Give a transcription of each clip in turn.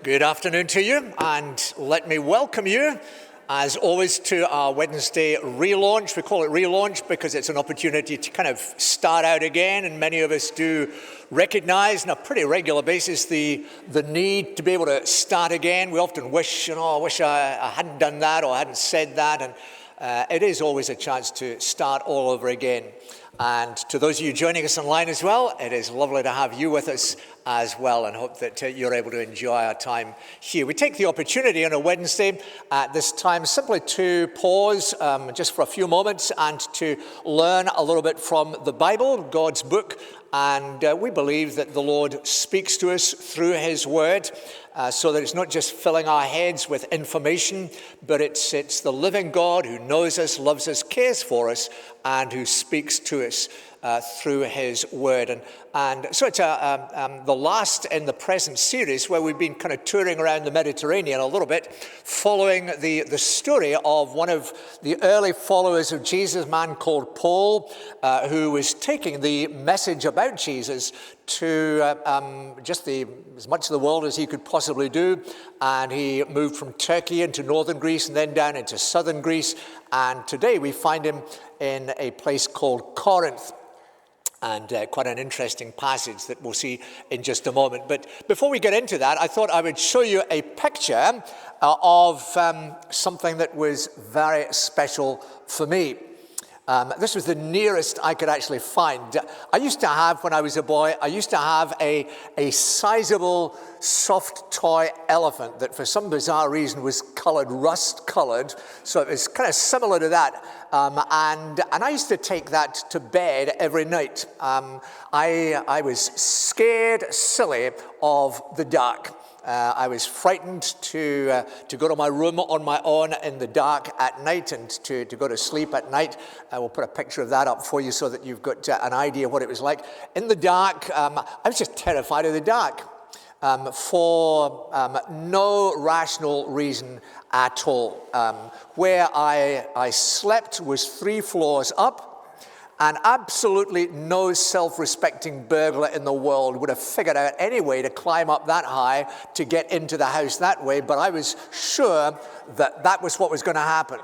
Good afternoon to you, and let me welcome you, as always, to our Wednesday relaunch. We call it relaunch because it's an opportunity to kind of start out again, and many of us do recognize on a pretty regular basis the need to be able to start again. We often wish, I hadn't done that or I hadn't said that, and it is always a chance to start all over again. And to those of you joining us online as well, it is lovely to have you with us as well, and hope that you're able to enjoy our time here. We take the opportunity on a Wednesday at this time simply to pause just for a few moments and to learn a little bit from the Bible, God's book. And we believe that the Lord speaks to us through his word, so that it's not just filling our heads with information, but it's the living God who knows us, loves us, cares for us, and who speaks to us through his word. And so it's the last in the present series where we've been kind of touring around the Mediterranean a little bit, following the story of one of the early followers of Jesus, a man called Paul, who was taking the message about Jesus to as much of the world as he could possibly do. And he moved from Turkey into northern Greece and then down into southern Greece. And today we find him in a place called Corinth. And quite an interesting passage that we'll see in just a moment. But before we get into that, I thought I would show you a picture of something that was very special for me. This was the nearest I could actually find. I used to have, when I was a boy, a sizable soft toy elephant that for some bizarre reason was colored, rust colored. So it was kind of similar to that. And I used to take that to bed every night. I was scared silly of the dark. I was frightened to go to my room on my own in the dark at night and to go to sleep at night. I will put a picture of that up for you so that you've got an idea what it was like. In the dark, I was just terrified of the dark for no rational reason at all. Where I slept was 3 floors up. And absolutely no self-respecting burglar in the world would have figured out any way to climb up that high to get into the house that way. But I was sure that that was what was going to happen.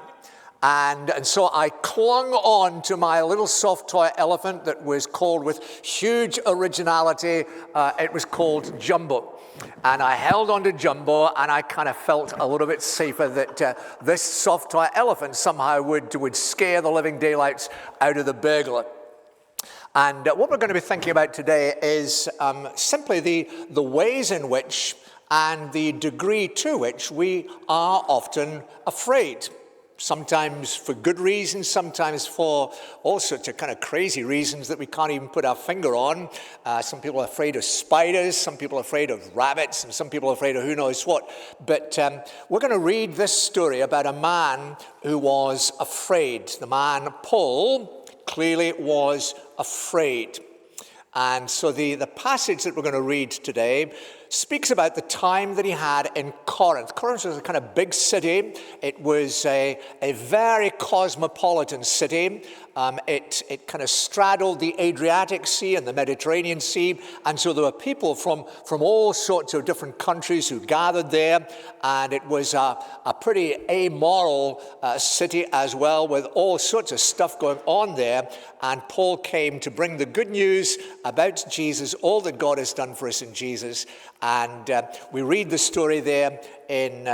And so I clung on to my little soft toy elephant that was called, with huge originality, it was called Jumbo. And I held on to Jumbo, and I kind of felt a little bit safer that this soft toy elephant somehow would scare the living daylights out of the burglar. And what we're going to be thinking about today is simply the ways in which and the degree to which we are often afraid. Sometimes for good reasons, sometimes for all sorts of kind of crazy reasons that we can't even put our finger on. Some people are afraid of spiders, some people are afraid of rabbits, and some people are afraid of who knows what. But we're going to read this story about a man who was afraid. The man, Paul, clearly was afraid. And so the passage that we're going to read today speaks about the time that he had in Corinth. Corinth was a kind of big city. It was a very cosmopolitan city. It kind of straddled the Adriatic Sea and the Mediterranean Sea. And so there were people from all sorts of different countries who gathered there. And it was a pretty amoral city as well, with all sorts of stuff going on there. And Paul came to bring the good news about Jesus, all that God has done for us in Jesus. And we read the story there in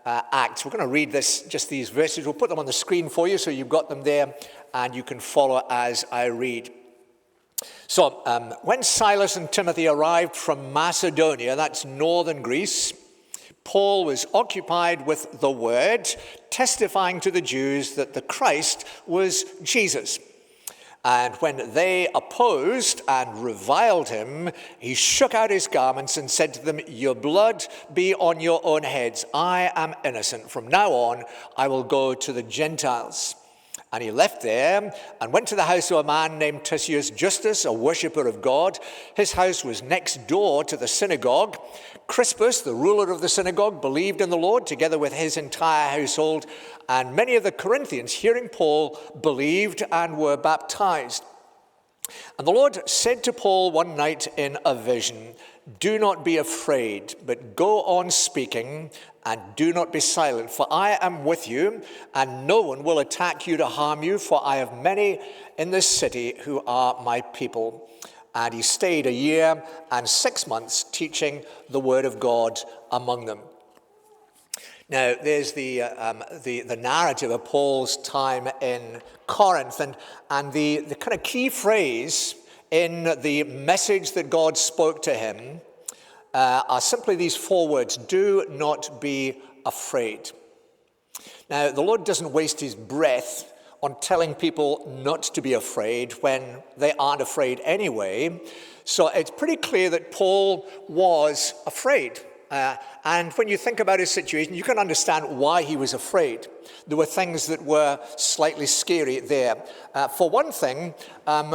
Acts. We're going to read just these verses. We'll put them on the screen for you so you've got them there and you can follow as I read. So when Silas and Timothy arrived from Macedonia, that's northern Greece, Paul was occupied with the word, testifying to the Jews that the Christ was Jesus. And when they opposed and reviled him, he shook out his garments and said to them, "Your blood be on your own heads. I am innocent. From now on, I will go to the Gentiles." And he left there and went to the house of a man named Titius Justus, a worshipper of God. His house was next door to the synagogue. Crispus, the ruler of the synagogue, believed in the Lord together with his entire household. And many of the Corinthians, hearing Paul, believed and were baptized. And the Lord said to Paul one night in a vision, "Do not be afraid, but go on speaking, and do not be silent, for I am with you, and no one will attack you to harm you, for I have many in this city who are my people." And he stayed a year and 6 months teaching the word of God among them. Now, there's the narrative of Paul's time in Corinth, and the kind of key phrase in the message that God spoke to him are simply these 4 words: "Do not be afraid." Now, the Lord doesn't waste his breath on telling people not to be afraid when they aren't afraid anyway. So it's pretty clear that Paul was afraid. And when you think about his situation, you can understand why he was afraid. There were things that were slightly scary there. For one thing,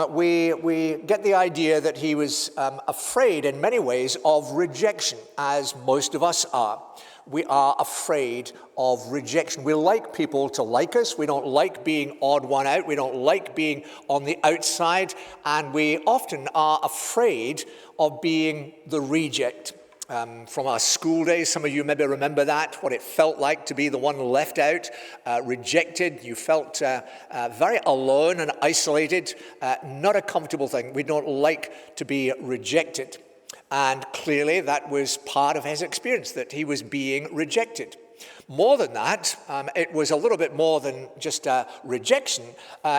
we get the idea that he was afraid in many ways of rejection, as most of us are. We are afraid of rejection. We like people to like us. We don't like being odd one out. We don't like being on the outside. And we often are afraid of being the reject. From our school days, some of you maybe remember that, what it felt like to be the one left out, rejected. You felt very alone and isolated, not a comfortable thing. We don't like to be rejected. And clearly that was part of his experience, that he was being rejected. More than that, it was a little bit more than just rejection.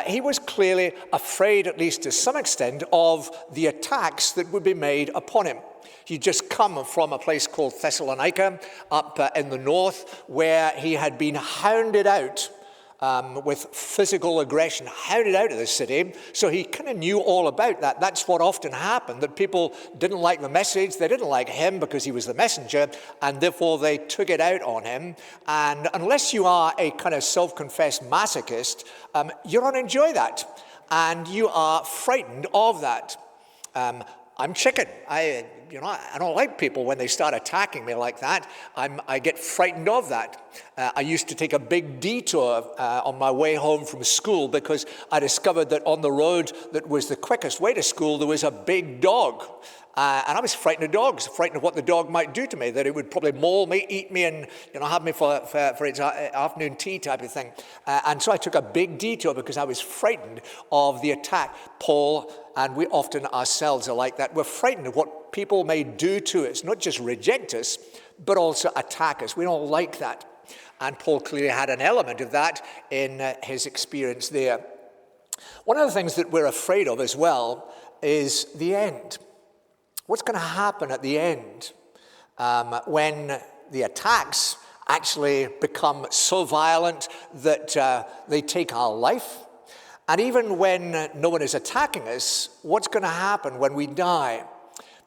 He was clearly afraid, at least to some extent, of the attacks that would be made upon him. He'd just come from a place called Thessalonica up in the north, where he had been hounded out with physical aggression, hounded out of the city. So he kind of knew all about that. That's what often happened, that people didn't like the message. They didn't like him because he was the messenger, and therefore they took it out on him. And unless you are a kind of self-confessed masochist, you don't enjoy that. And you are frightened of that. I'm chicken. I don't like people when they start attacking me like that. I get frightened of that. I used to take a big detour on my way home from school because I discovered that on the road that was the quickest way to school, there was a big dog. And I was frightened of dogs, frightened of what the dog might do to me, that it would probably maul me, eat me, and have me for its afternoon tea type of thing. And so I took a big detour because I was frightened of the attack. Paul and we often ourselves are like that. We're frightened of what people may do to us, not just reject us, but also attack us. We don't like that. And Paul clearly had an element of that in his experience there. One of the things that we're afraid of as well is the end. What's going to happen at the end when the attacks actually become so violent that they take our life? And even when no one is attacking us, what's going to happen when we die?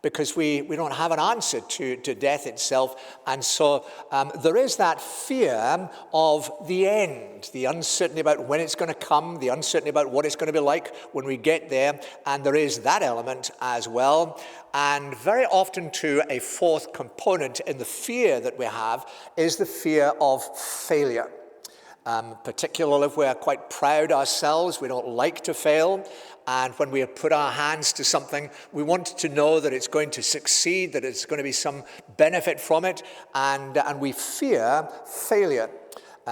Because we don't have an answer to death itself. And so there is that fear of the end, the uncertainty about when it's going to come, the uncertainty about what it's going to be like when we get there. And there is that element as well. And very often too, a fourth component in the fear that we have is the fear of failure. Particularly if we're quite proud ourselves, we don't like to fail. And when we have put our hands to something, we want to know that it's going to succeed, that it's going to be some benefit from it, and we fear failure.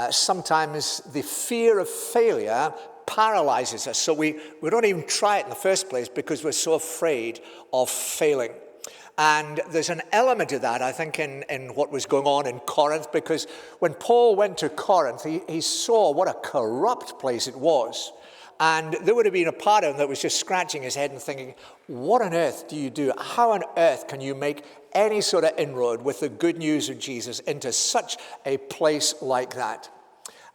Sometimes the fear of failure paralyzes us, so we don't even try it in the first place because we're so afraid of failing. And there's an element of that, I think, in what was going on in Corinth, because when Paul went to Corinth, he saw what a corrupt place it was. And there would have been a part of him that was just scratching his head and thinking, what on earth do you do? How on earth can you make any sort of inroad with the good news of Jesus into such a place like that?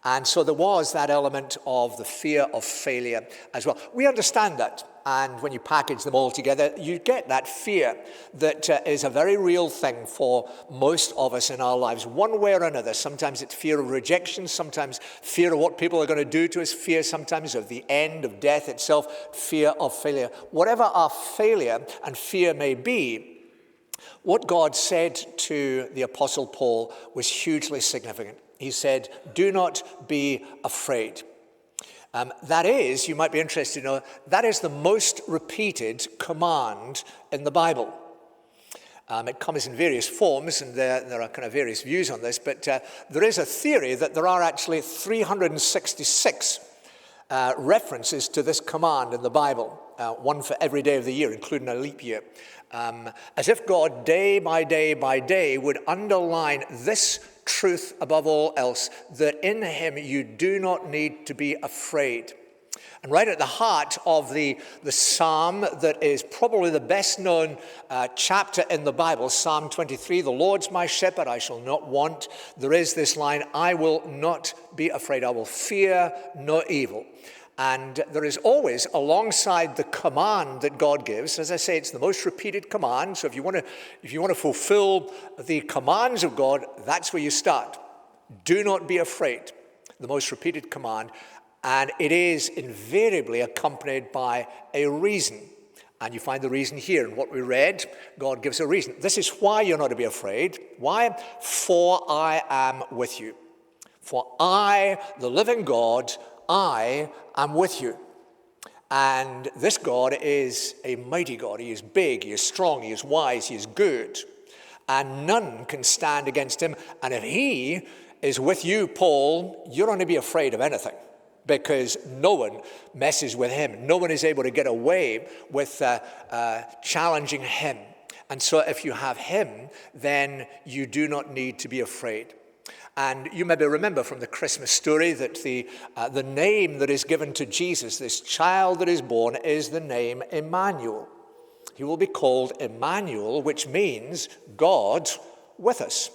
And so there was that element of the fear of failure as well. We understand that. And when you package them all together, you get that fear that is a very real thing for most of us in our lives, one way or another. Sometimes it's fear of rejection, sometimes fear of what people are going to do to us, fear sometimes of the end, of death itself, fear of failure. Whatever our failure and fear may be, what God said to the Apostle Paul was hugely significant. He said, "Do not be afraid." That is, you might be interested to know, that is the most repeated command in the Bible. It comes in various forms, and there are kind of various views on this, but there is a theory that there are actually 366 references to this command in the Bible, one for every day of the year, including a leap year. As if God, day by day by day, would underline this truth above all else, that in him you do not need to be afraid. And right at the heart of the psalm that is probably the best known chapter in the Bible, Psalm 23, the Lord's my shepherd, I shall not want. There is this line, I will not be afraid, I will fear no evil. And there is always, alongside the command that God gives, as I say, it's the most repeated command. So if you want to fulfill the commands of God, that's where you start. Do not be afraid, the most repeated command. And it is invariably accompanied by a reason. And you find the reason here in what we read. God gives a reason. This is why you're not to be afraid. Why? For I am with you. For I, the living God, I am with you. And this God is a mighty God. He is big, he is strong, he is wise, he is good. And none can stand against him. And if he is with you, Paul, you don't need to be afraid of anything, because no one messes with him. No one is able to get away with challenging him. And so if you have him, then you do not need to be afraid. And you maybe remember from the Christmas story that the name that is given to Jesus, this child that is born, is the name Emmanuel. He will be called Emmanuel, which means God with us.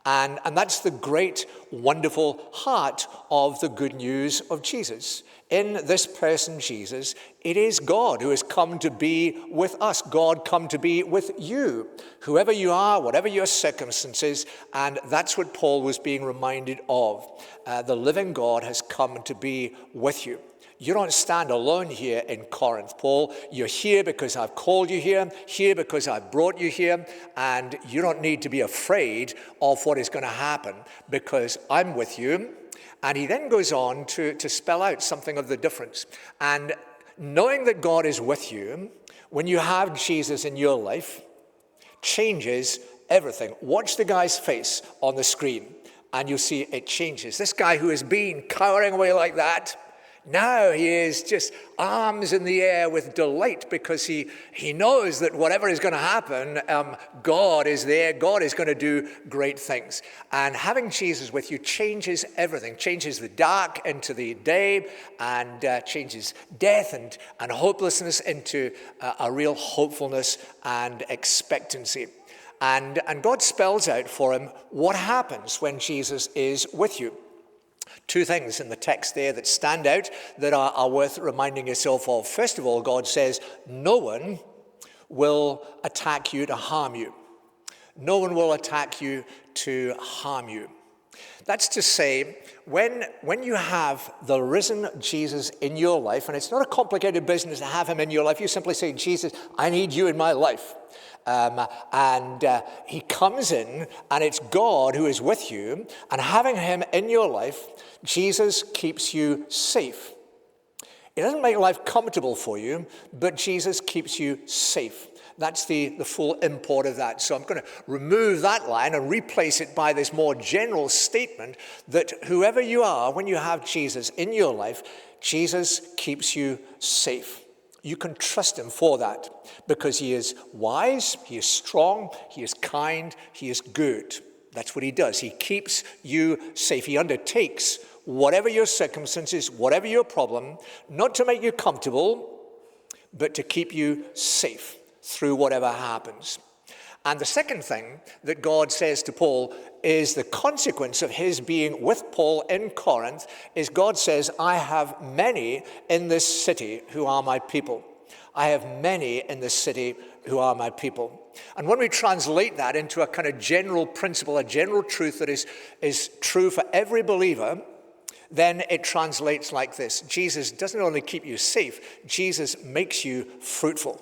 And that's the great, wonderful heart of the good news of Jesus. In this person, Jesus, it is God who has come to be with us. God come to be with you, whoever you are, whatever your circumstances. And that's what Paul was being reminded of. The living God has come to be with you. You don't stand alone here in Corinth, Paul. You're here because I've called you here because I've brought you here, and you don't need to be afraid of what is going to happen because I'm with you. And he then goes on to spell out something of the difference. And knowing that God is with you, when you have Jesus in your life, changes everything. Watch the guy's face on the screen, and you'll see it changes. This guy who has been cowering away like that, now he is just arms in the air with delight because he knows that whatever is going to happen, God is there. God is going to do great things. And having Jesus with you changes everything, changes the dark into the day, and changes death and hopelessness into a real hopefulness and expectancy. And God spells out for him what happens when Jesus is with you. Two things in the text there that stand out that are worth reminding yourself of. First of all, God says, no one will attack you to harm you. No one will attack you to harm you. That's to say, when you have the risen Jesus in your life, and it's not a complicated business to have him in your life, you simply say, Jesus, I need you in my life. And he comes in, and it's God who is with you, and having him in your life, Jesus keeps you safe. It doesn't make life comfortable for you, but Jesus keeps you safe. That's the full import of that. So I'm going to remove that line and replace it by this more general statement that whoever you are, when you have Jesus in your life, Jesus keeps you safe. You can trust him for that because he is wise, he is strong, he is kind, he is good. That's what he does. He keeps you safe. He undertakes whatever your circumstances, whatever your problem, not to make you comfortable, but to keep you safe through whatever happens. And the second thing that God says to Paul is the consequence of his being with Paul in Corinth is God says, I have many in this city who are my people. I have many in this city who are my people. And when we translate that into a kind of general principle, a general truth that is true for every believer, then it translates like this. Jesus doesn't only keep you safe, Jesus makes you fruitful.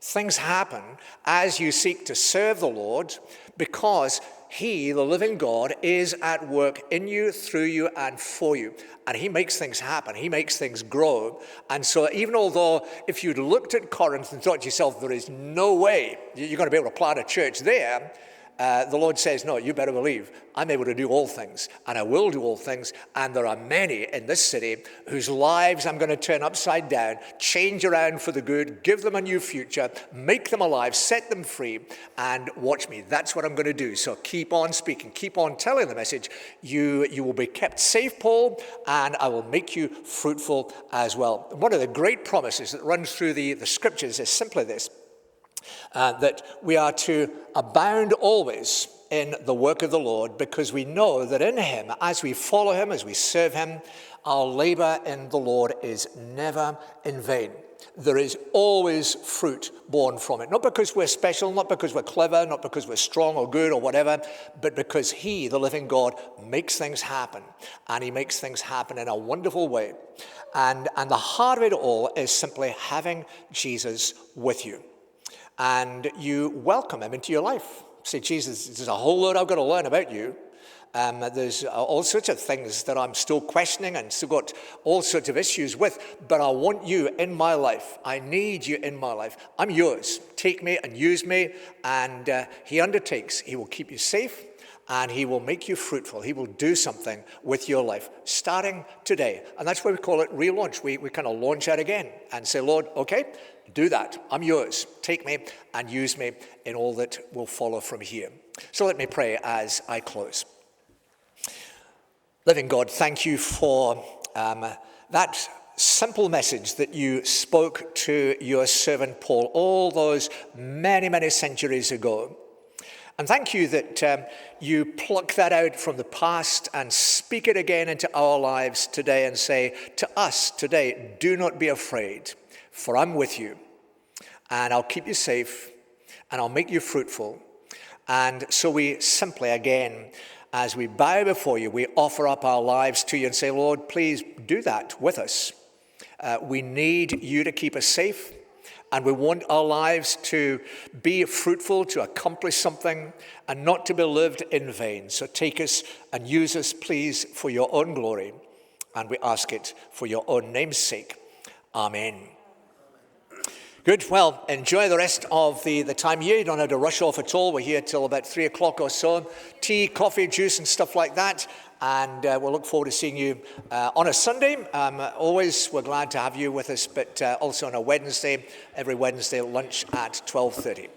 Things happen as you seek to serve the Lord because he, the living God, is at work in you, through you, and for you. And he makes things happen. He makes things grow. And so even although if you'd looked at Corinth and thought to yourself, there is no way you're going to be able to plant a church there, the Lord says, no, you better believe I'm able to do all things, and I will do all things. And there are many in this city whose lives I'm going to turn upside down, change around for the good, give them a new future, make them alive, set them free, and watch me. That's what I'm going to do. So keep on speaking, keep on telling the message. You will be kept safe, Paul, and I will make you fruitful as well. One of the great promises that runs through the scriptures is simply this. That we are to abound always in the work of the Lord, because we know that in him, as we follow him, as we serve him, our labor in the Lord is never in vain. There is always fruit born from it. Not because we're special, not because we're clever, not because we're strong or good or whatever, but because he, the living God, makes things happen. And he makes things happen in a wonderful way. And the heart of it all is simply having Jesus with you. And you welcome him into your life. Say, Jesus, there's a whole lot I've got to learn about you. There's all sorts of things that I'm still questioning and still got all sorts of issues with, but I want you in my life. I need you in my life. I'm yours. Take me and use me. And he undertakes. He will keep you safe, and he will make you fruitful. He will do something with your life starting today. And that's why we call it ReLaunch. We kind of launch out again and say, Lord, okay, do that. I'm yours. Take me and use me in all that will follow from here. So let me pray as I close. Living God, thank you for that simple message that you spoke to your servant Paul all those many, many centuries ago. And thank you that you pluck that out from the past and speak it again into our lives today and say to us today, do not be afraid, for I'm with you, and I'll keep you safe, and I'll make you fruitful. And so we simply, again, as we bow before you, we offer up our lives to you and say, Lord, please do that with us. We need you to keep us safe, and we want our lives to be fruitful, to accomplish something, and not to be lived in vain. So take us and use us, please, for your own glory, and we ask it for your own name's sake. Amen. Good. Well, enjoy the rest of the time here. You don't have to rush off at all. We're here till about 3 o'clock or so. Tea, coffee, juice, and stuff like that. And we'll look forward to seeing you on a Sunday. Always, we're glad to have you with us, but also on a Wednesday, every Wednesday, lunch at 12:30.